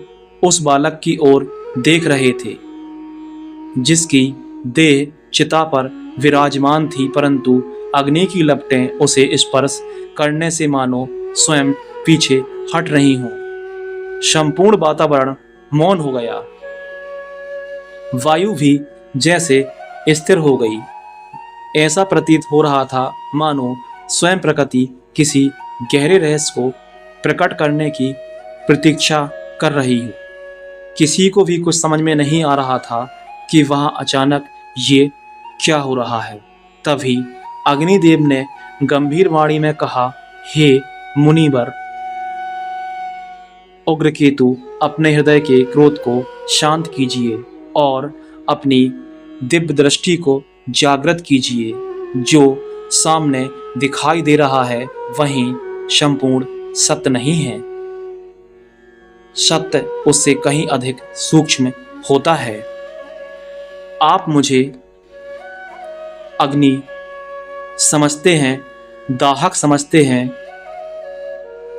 A: उस बालक की ओर देख रहे थे जिसकी देह चिता पर विराजमान थी, परंतु अग्नि की लपटें उसे स्पर्श करने से मानो स्वयं पीछे हट रही हों। संपूर्ण वातावरण मौन हो गया। वायु भी जैसे स्थिर हो गई। ऐसा प्रतीत हो रहा था मानो स्वयं प्रकृति किसी गहरे रहस्य को प्रकट करने की प्रतीक्षा कर रही हो। किसी को भी कुछ समझ में नहीं आ रहा था कि वहां अचानक ये क्या हो रहा है। तभी अग्निदेव ने गंभीर वाणी में कहा, हे मुनिवर उग्रकेतु, अपने हृदय के क्रोध को शांत कीजिए और अपनी दिव्य दृष्टि को जागृत कीजिए। जो सामने दिखाई दे रहा है वही संपूर्ण सत्य नहीं है। सत्य उससे कहीं अधिक सूक्ष्म होता है। आप मुझे अग्नि समझते हैं, दाहक समझते हैं।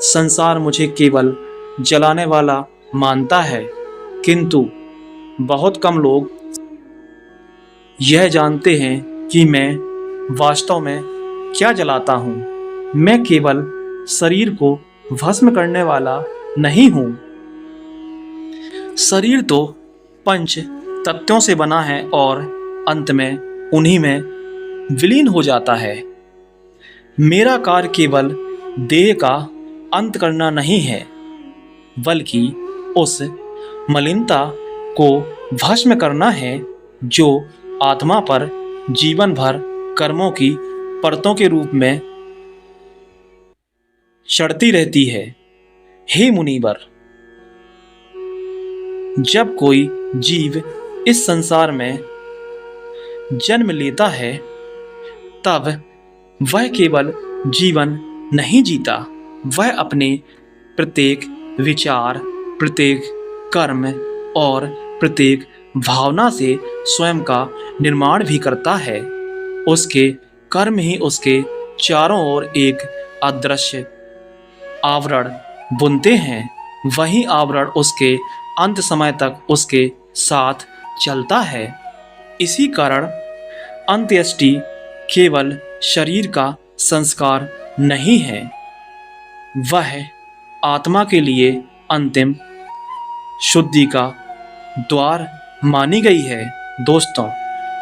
A: संसार मुझे केवल जलाने वाला मानता है, किंतु बहुत कम लोग यह जानते हैं कि मैं वास्तव में क्या जलाता हूँ। मैं केवल शरीर को भस्म करने वाला नहीं हूँ। शरीर तो पंच तत्वों से बना है और अंत में उन्हीं में विलीन हो जाता है। मेरा कार्य केवल देह का अंत करना नहीं है, बल्कि उस मलिनता को भस्म करना है जो आत्मा पर जीवन भर कर्मों की परतों के रूप में चढ़ती रहती है। हे मुनिवर, जब कोई जीव इस संसार में जन्म लेता है तब वह केवल जीवन नहीं जीता, वह अपने प्रत्येक विचार, प्रत्येक कर्म और प्रत्येक भावना से स्वयं का निर्माण भी करता है। उसके कर्म ही उसके चारों ओर एक अदृश्य आवरण बुनते हैं। वही आवरण उसके अंत समय तक उसके साथ चलता है। इसी कारण अंत्येष्टि केवल शरीर का संस्कार नहीं है, वह आत्मा के लिए अंतिम शुद्धि का द्वार मानी गई है। दोस्तों,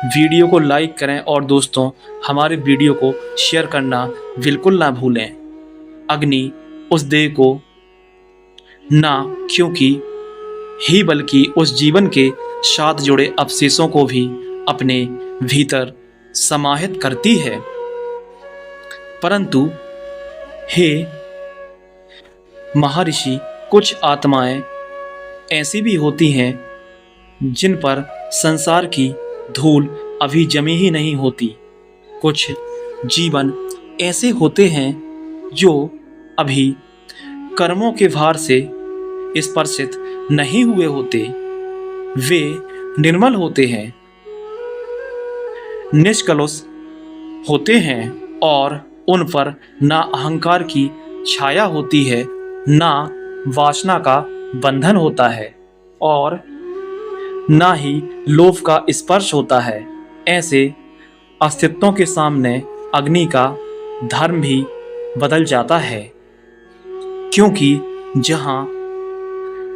A: वीडियो को लाइक करें और दोस्तों हमारे वीडियो को शेयर करना बिल्कुल ना भूलें। अग्नि उस देह को ना क्योंकि ही बल्कि उस जीवन के साथ जुड़े अवशेषों को भी अपने भीतर समाहित करती है। परंतु हे महर्षि, कुछ आत्माएं ऐसी भी होती हैं जिन पर संसार की धूल अभी जमी ही नहीं होती। कुछ जीवन ऐसे होते हैं जो अभी कर्मों के भार से स्पर्शित नहीं हुए होते। वे निर्मल होते हैं, निष्कलुष होते हैं और उन पर ना अहंकार की छाया होती है, ना वासना का बंधन होता है। और ना ही लोभ का स्पर्श होता है। ऐसे अस्तित्वों के सामने अग्नि का धर्म भी बदल जाता है, क्योंकि जहाँ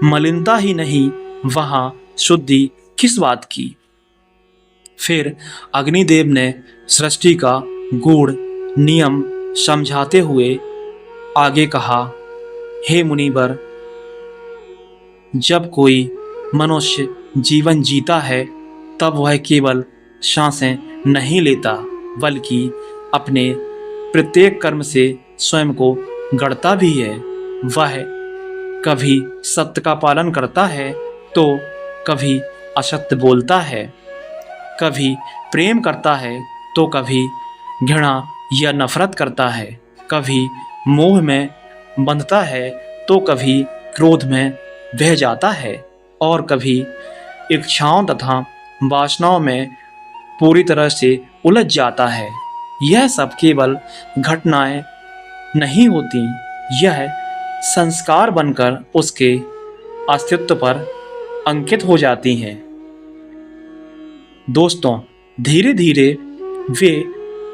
A: मलिनता ही नहीं वहाँ शुद्धि किस बात की। फिर अग्निदेव ने सृष्टि का गूढ़ नियम समझाते हुए आगे कहा, हे मुनिवर, जब कोई मनुष्य जीवन जीता है तब वह केवल सांसें नहीं लेता, बल्कि अपने प्रत्येक कर्म से स्वयं को गढ़ता भी है। वह कभी सत्य का पालन करता है तो कभी असत्य बोलता है, कभी प्रेम करता है तो कभी घृणा या नफरत करता है, कभी मोह में बंधता है तो कभी क्रोध में बह जाता है और कभी इच्छाओं तथा वासनाओं में पूरी तरह से उलझ जाता है। यह सब केवल घटनाएं नहीं होती, यह संस्कार बनकर उसके अस्तित्व पर अंकित हो जाती हैं। दोस्तों, धीरे धीरे वे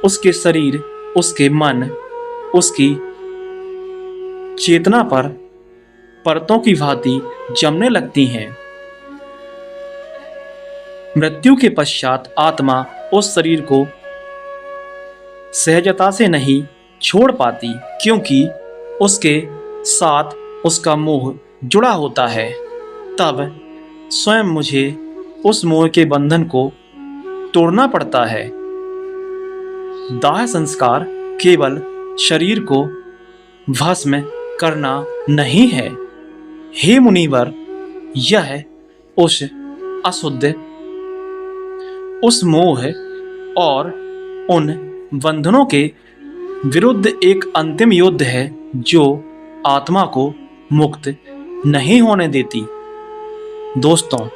A: उसके शरीर, उसके मन, उसकी चेतना पर परतों की भांति जमने लगती हैं। मृत्यु के पश्चात आत्मा उस शरीर को सहजता से नहीं छोड़ पाती, क्योंकि उसके साथ उसका मोह जुड़ा होता है। तब स्वयं मुझे उस मोह के बंधन को तोड़ना पड़ता है। दाह संस्कार केवल शरीर को भस्म करना नहीं है। हे मुनिवर, यह उस अशुद्ध, उस मोह और उन बंधनों के विरुद्ध एक अंतिम युद्ध है जो आत्मा को मुक्त नहीं होने देती। दोस्तों,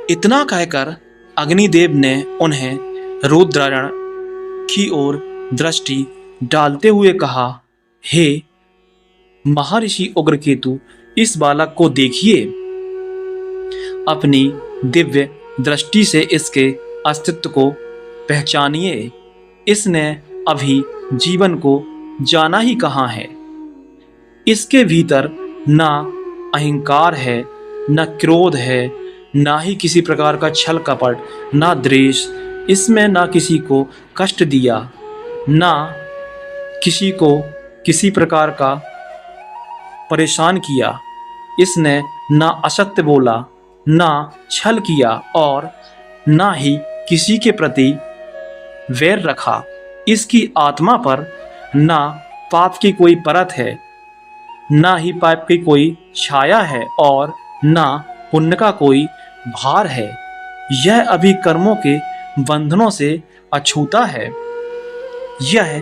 A: इतना कहकर अग्निदेव ने उन्हें रुद्रायण की ओर दृष्टि डालते हुए कहा, हे महर्षि उग्रकेतु, इस बालक को देखिए। अपनी दिव्य दृष्टि से इसके अस्तित्व को पहचानिए। इसने अभी जीवन को जाना ही कहाँ है। इसके भीतर ना अहंकार है, न क्रोध है, ना ही किसी प्रकार का छल कपट, ना द्वेष। इसमें ना किसी को कष्ट दिया, ना किसी को किसी प्रकार का परेशान किया। इसने ना असत्य बोला, ना छल किया और ना ही किसी के प्रति वैर रखा। इसकी आत्मा पर ना पाप की कोई परत है, ना ही पाप की कोई छाया है और ना पुण्य का कोई भार है। यह अभी कर्मों के बंधनों से अछूता है। यह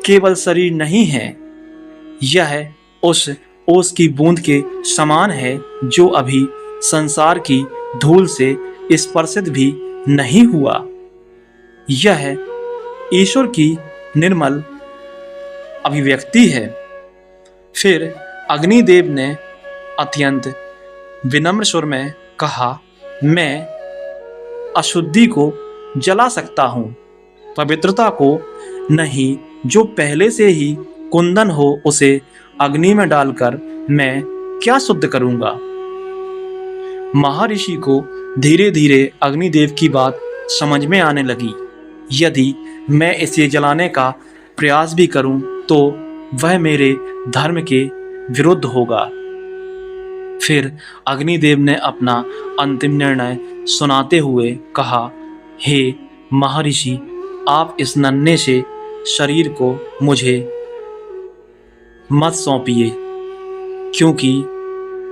A: केवल शरीर नहीं है, यह उस ओस की बूंद के समान है जो अभी संसार की धूल से स्पर्शित भी नहीं हुआ। यह ईश्वर की निर्मल अभिव्यक्ति है। फिर अग्निदेव ने अत्यंत विनम्र स्वर में कहा, मैं अशुद्धि को जला सकता हूँ, पवित्रता को नहीं। जो पहले से ही कुंदन हो उसे अग्नि में डालकर मैं क्या शुद्ध करूँगा। महर्षि को धीरे धीरे अग्निदेव की बात समझ में आने लगी। यदि मैं इसे जलाने का प्रयास भी करूं तो वह मेरे धर्म के विरुद्ध होगा। फिर अग्निदेव ने अपना अंतिम निर्णय सुनाते हुए कहा, हे महर्षि, आप इस नन्हे से शरीर को मुझे मत सौंपिए, क्योंकि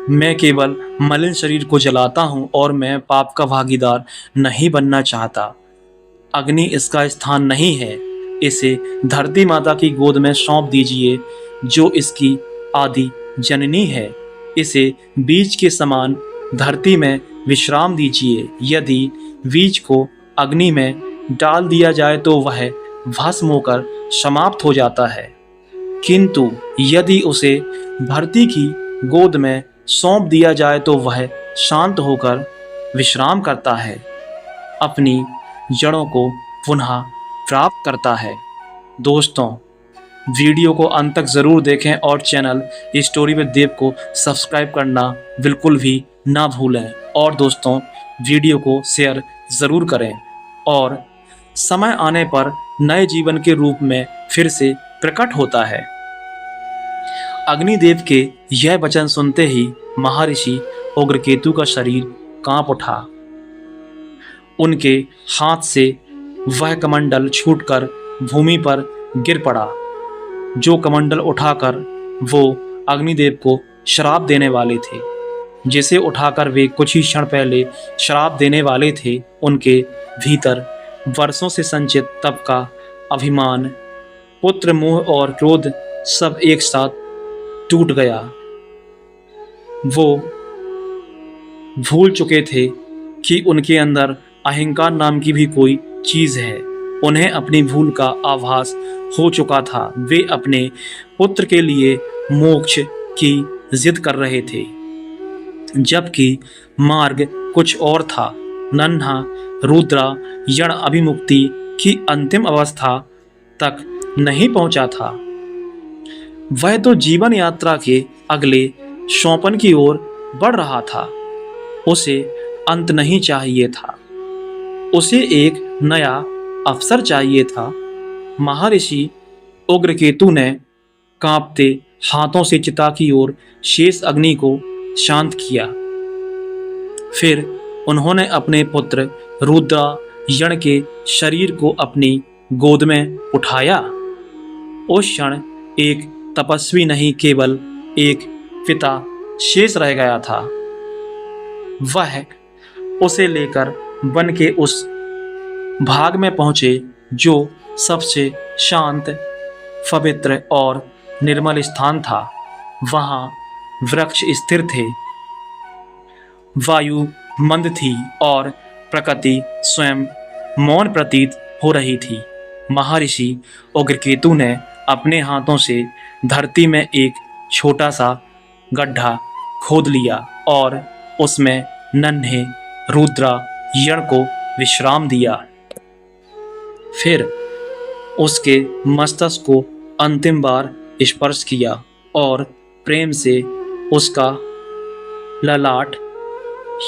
A: मैं केवल मलिन शरीर को जलाता हूँ और मैं पाप का भागीदार नहीं बनना चाहता। अग्नि इसका स्थान नहीं है। इसे धरती माता की गोद में सौंप दीजिए, जो इसकी आदि जननी है। इसे बीज के समान धरती में विश्राम दीजिए। यदि बीज को अग्नि में डाल दिया जाए तो वह भस्म होकर समाप्त हो जाता है, किंतु यदि उसे धरती की गोद में सौंप दिया जाए तो वह शांत होकर विश्राम करता है, अपनी जड़ों को पुनः प्राप्त करता है। दोस्तों, वीडियो को अंत तक ज़रूर देखें और चैनल स्टोरी विद देव को सब्सक्राइब करना बिल्कुल भी ना भूलें। और दोस्तों, वीडियो को शेयर ज़रूर करें और समय आने पर नए जीवन के रूप में फिर से प्रकट होता है। अग्निदेव के यह वचन सुनते ही महर्षि उग्रकेतु का शरीर कांप उठा। उनके हाथ से वह कमंडल छूटकर भूमि पर गिर पड़ा, जो कमंडल उठाकर वो अग्निदेव को श्राप देने वाले थे, जिसे उठाकर वे कुछ ही क्षण पहले श्राप देने वाले थे। उनके भीतर वर्षों से संचित तप का अभिमान, पुत्र मोह और क्रोध सब एक साथ टूट गया। वो भूल चुके थे कि उनके अंदर अहंकार नाम की भी कोई चीज है। उन्हें अपनी भूल का आभास हो चुका था। वे अपने पुत्र के लिए मोक्ष की जिद कर रहे थे, जबकि मार्ग कुछ और था। नन्हा रुद्रा यण अभिमुक्ति की अंतिम अवस्था तक नहीं पहुंचा था। वह तो जीवन यात्रा के अगले सोपान की ओर बढ़ रहा था। उसे अंत नहीं चाहिए था, उसे एक नया अवसर चाहिए था। महर्षि उग्रकेतु ने कांपते हाथों से चिता की ओर शेष अग्नि को शांत किया। फिर उन्होंने अपने पुत्र रुद्रा यण के शरीर को अपनी गोद में उठाया। उस क्षण एक तपस्वी नहीं, केवल एक पिता शेष रह गया था। वह उसे लेकर वन के उस भाग में पहुंचे जो सबसे शांत, पवित्र और निर्मल स्थान था। वहां वृक्ष स्थिर थे, वायु मंद थी और प्रकृति स्वयं मौन प्रतीत हो रही थी। महर्षि उग्रकेतु ने अपने हाथों से धरती में एक छोटा सा गड्ढा खोद लिया और उसमें नन्हे रुद्रा यण को विश्राम दिया। फिर उसके मस्तक को अंतिम बार स्पर्श किया और प्रेम से उसका ललाट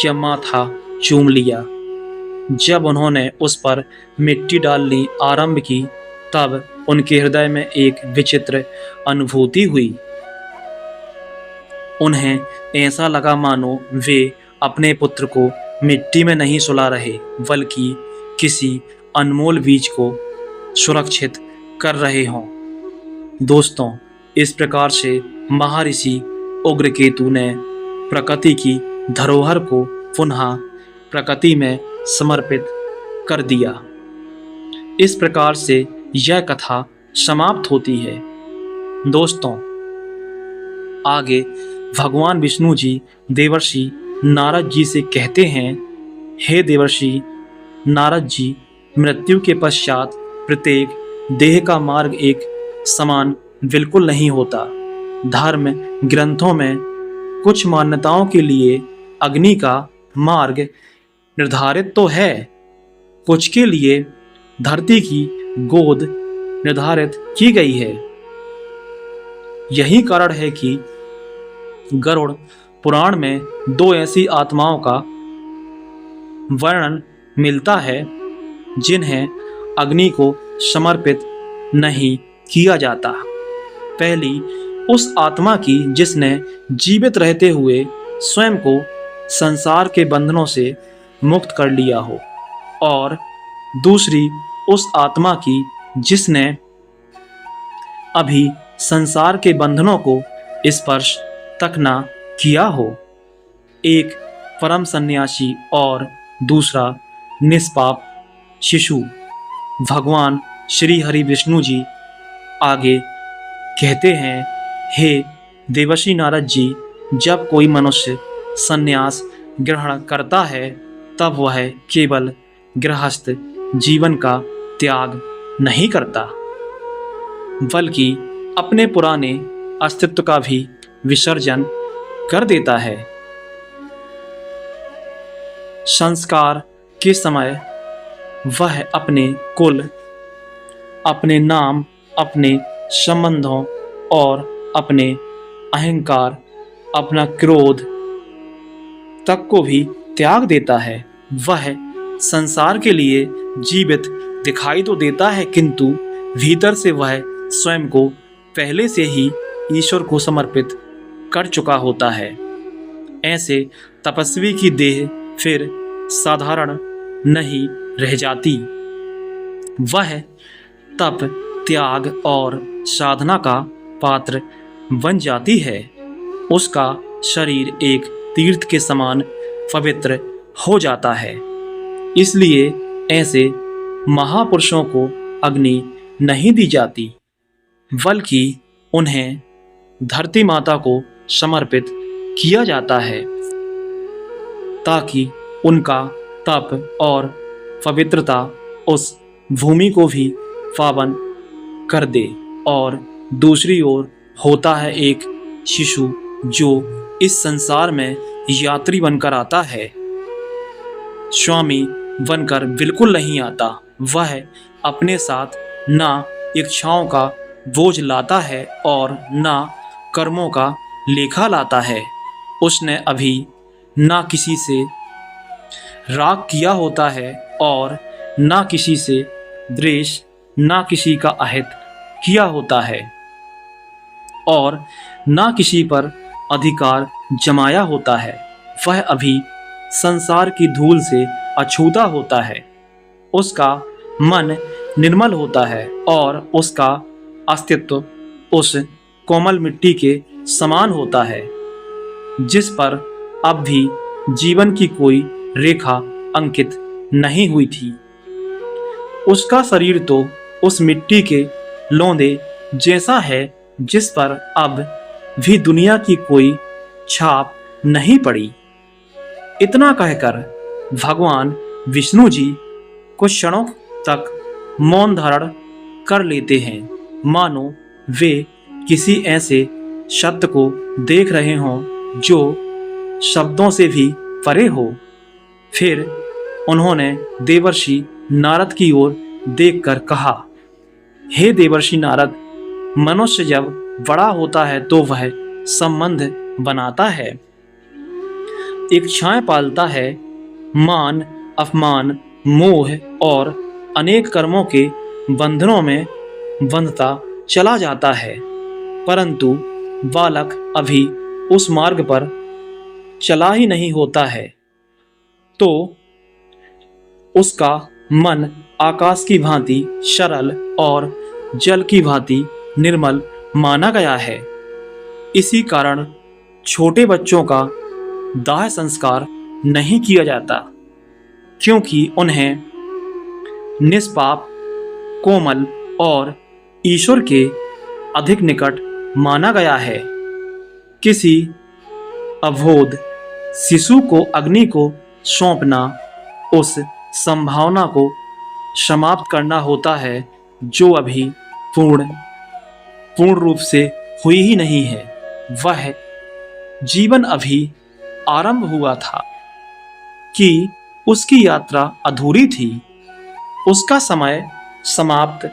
A: या माथा चूम लिया। जब उन्होंने उस पर मिट्टी डालनी आरंभ की, तब उनके हृदय में एक विचित्र अनुभूति हुई। उन्हें ऐसा लगा मानो वे अपने पुत्र को मिट्टी में नहीं सुला रहे, बल्कि किसी अनमोल बीज को सुरक्षित कर रहे हों। दोस्तों, इस प्रकार से महर्षि उग्रकेतु ने प्रकृति की धरोहर को पुनः प्रकृति में समर्पित कर दिया। इस प्रकार से यह कथा समाप्त होती है। दोस्तों, आगे भगवान विष्णु जी देवर्षि नारद जी से कहते हैं, हे देवर्षि नारद जी, मृत्यु के पश्चात प्रत्येक देह का मार्ग एक समान बिल्कुल नहीं होता। धर्म ग्रंथों में कुछ मान्यताओं के लिए अग्नि का मार्ग निर्धारित तो है, कुछ के लिए धरती की गोद निर्धारित की गई है। यही कारण है कि गरुड़ पुराण में दो ऐसी आत्माओं का वर्णन मिलता है जिन्हें अग्नि को समर्पित नहीं किया जाता। पहली उस आत्मा की जिसने जीवित रहते हुए स्वयं को संसार के बंधनों से मुक्त कर लिया हो, और दूसरी उस आत्मा की जिसने अभी संसार के बंधनों को स्पर्श तक ना किया हो। एक परम सन्यासी और दूसरा निष्पाप शिशु। भगवान श्री हरि विष्णु जी आगे कहते हैं, हे देवर्षि नारद जी, जब कोई मनुष्य संन्यास ग्रहण करता है तब वह केवल गृहस्थ जीवन का त्याग नहीं करता, बल्कि अपने पुराने अस्तित्व का भी विसर्जन कर देता है। संस्कार के समय वह अपने कुल, अपने नाम, अपने संबंधों और अपने अहंकार, अपना क्रोध तक को भी त्याग देता है। वह संसार के लिए जीवित दिखाई तो देता है, किंतु भीतर से वह स्वयं को पहले से ही ईश्वर को समर्पित कर चुका होता है। ऐसे तपस्वी की देह फिर साधारण नहीं रह जाती। वह तप, त्याग और साधना का पात्र बन जाती है। उसका शरीर एक तीर्थ के समान पवित्र हो जाता है। इसलिए ऐसे महापुरुषों को अग्नि नहीं दी जाती, बल्कि उन्हें धरती माता को समर्पित किया जाता है, ताकि उनका तप और पवित्रता उस भूमि को भी पावन कर दे। और दूसरी ओर होता है एक शिशु जो इस संसार में यात्री बनकर आता है, स्वामी बनकर बिल्कुल नहीं आता। वह अपने साथ ना इच्छाओं का बोझ लाता है और ना कर्मों का लेखा लाता है। उसने अभी ना किसी से राग किया होता है और ना किसी से द्वेष, ना किसी का अहित किया होता है और ना किसी पर अधिकार जमाया होता है। वह अभी संसार की धूल से अछूता होता है। उसका मन निर्मल होता है और उसका अस्तित्व उस कोमल मिट्टी के समान होता है, जिस पर अब भी जीवन की कोई रेखा अंकित नहीं हुई थी। उसका शरीर तो उस मिट्टी के लौंदे जैसा है, जिस पर अब भी दुनिया की कोई छाप नहीं पड़ी। इतना कहकर भगवान विष्णु जी कुछ क्षणों तक मौन धारण कर लेते हैं, मानो वे किसी ऐसे सत्य को देख रहे हों जो शब्दों से भी परे हो। फिर उन्होंने देवर्षि नारद की ओर देखकर कहा, हे देवर्षि नारद, मनुष्य जब बड़ा होता है तो वह संबंध बनाता है, इच्छाएं पालता है, मान, अपमान, मोह और अनेक कर्मों के बंधनों में बंधता चला जाता है। परंतु बालक अभी उस मार्ग पर चला ही नहीं होता है, तो उसका मन आकाश की भांति सरल और जल की भांति निर्मल माना गया है। इसी कारण छोटे बच्चों का दाह संस्कार नहीं किया जाता, क्योंकि उन्हें निष्पाप, कोमल और ईश्वर के अधिक निकट माना गया है। किसी अबोध शिशु को अग्नि को सौंपना उस संभावना को समाप्त करना होता है जो अभी पूर्ण रूप से हुई ही नहीं है। वह जीवन अभी आरंभ हुआ था कि उसकी यात्रा अधूरी थी, उसका समय समाप्त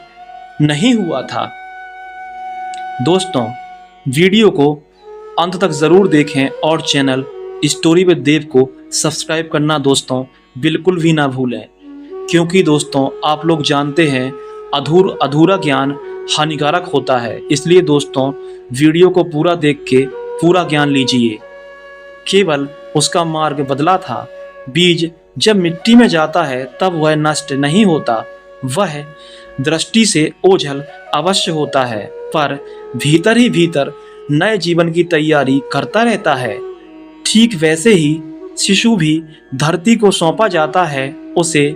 A: नहीं हुआ था। दोस्तों, वीडियो को अंत तक ज़रूर देखें और चैनल स्टोरी विद देव को सब्सक्राइब करना दोस्तों बिल्कुल भी ना भूलें, क्योंकि दोस्तों आप लोग जानते हैं अधूरा ज्ञान हानिकारक होता है। इसलिए दोस्तों वीडियो को पूरा देख के पूरा ज्ञान लीजिए। केवल उसका मार्ग बदला था। बीज जब मिट्टी में जाता है तब वह नष्ट नहीं होता, वह दृष्टि से ओझल अवश्य होता है, पर भीतर ही भीतर नए जीवन की तैयारी करता रहता है। ठीक वैसे ही शिशु भी धरती को सौंपा जाता है, उसे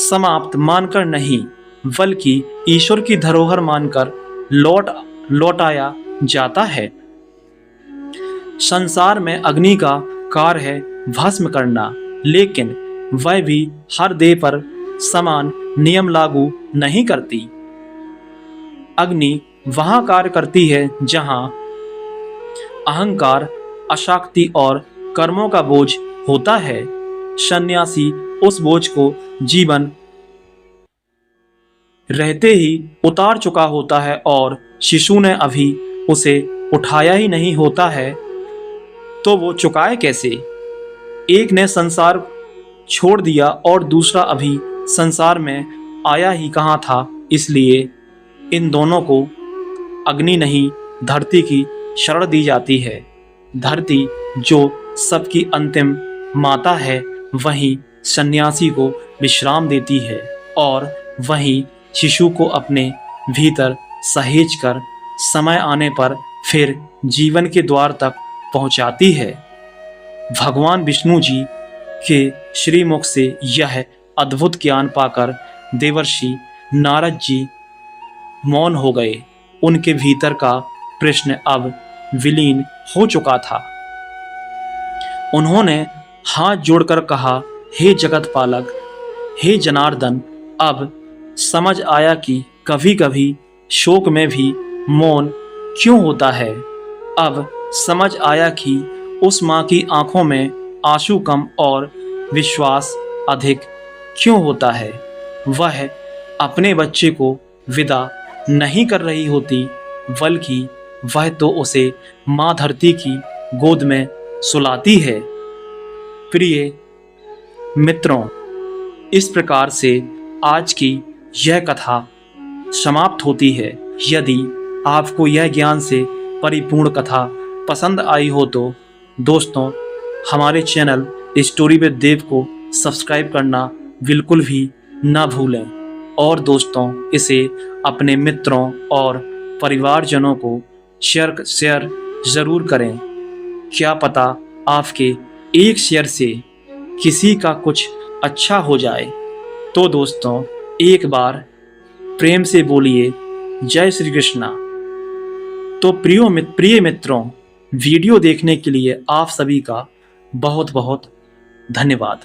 A: समाप्त मानकर नहीं बल्कि ईश्वर की धरोहर मानकर लौटाया जाता है। संसार में अग्नि का कार्य है भस्म करना, लेकिन वह भी हर देह पर समान नियम लागू नहीं करती। अग्नि वहां कार्य करती है जहां अहंकार, अशक्ति और कर्मों का बोझ होता है। सन्यासी उस बोझ को जीवन रहते ही उतार चुका होता है और शिशु ने अभी उसे उठाया ही नहीं होता है, तो वो चुकाए कैसे? एक ने संसार छोड़ दिया और दूसरा अभी संसार में आया ही कहाँ था। इसलिए इन दोनों को अग्नि नहीं, धरती की शरण दी जाती है। धरती जो सबकी अंतिम माता है, वहीं सन्यासी को विश्राम देती है और वहीं शिशु को अपने भीतर सहेज कर समय आने पर फिर जीवन के द्वार तक पहुंचाती है। भगवान विष्णु जी के श्रीमुख से यह अद्भुत ज्ञान पाकर देवर्षि नारद जी मौन हो गए। उनके भीतर का प्रश्न अब विलीन हो चुका था। उन्होंने हाथ जोड़कर कहा, हे जगत पालक, हे जनार्दन, अब समझ आया कि कभी कभी शोक में भी मौन क्यों होता है। अब समझ आया कि उस माँ की आंखों में आंसू कम और विश्वास अधिक क्यों होता है। वह अपने बच्चे को विदा नहीं कर रही होती, बल्कि वह तो उसे माँ धरती की गोद में सुलाती है। प्रिय मित्रों, इस प्रकार से आज की यह कथा समाप्त होती है। यदि आपको यह ज्ञान से परिपूर्ण कथा पसंद आई हो तो दोस्तों, हमारे चैनल स्टोरी विद देव को सब्सक्राइब करना बिल्कुल भी ना भूलें और दोस्तों, इसे अपने मित्रों और परिवारजनों को शेयर ज़रूर करें। क्या पता आपके एक शेयर से किसी का कुछ अच्छा हो जाए। तो दोस्तों, एक बार प्रेम से बोलिए जय श्री कृष्णा। तो प्रिय मित्रों, वीडियो देखने के लिए आप सभी का बहुत बहुत धन्यवाद।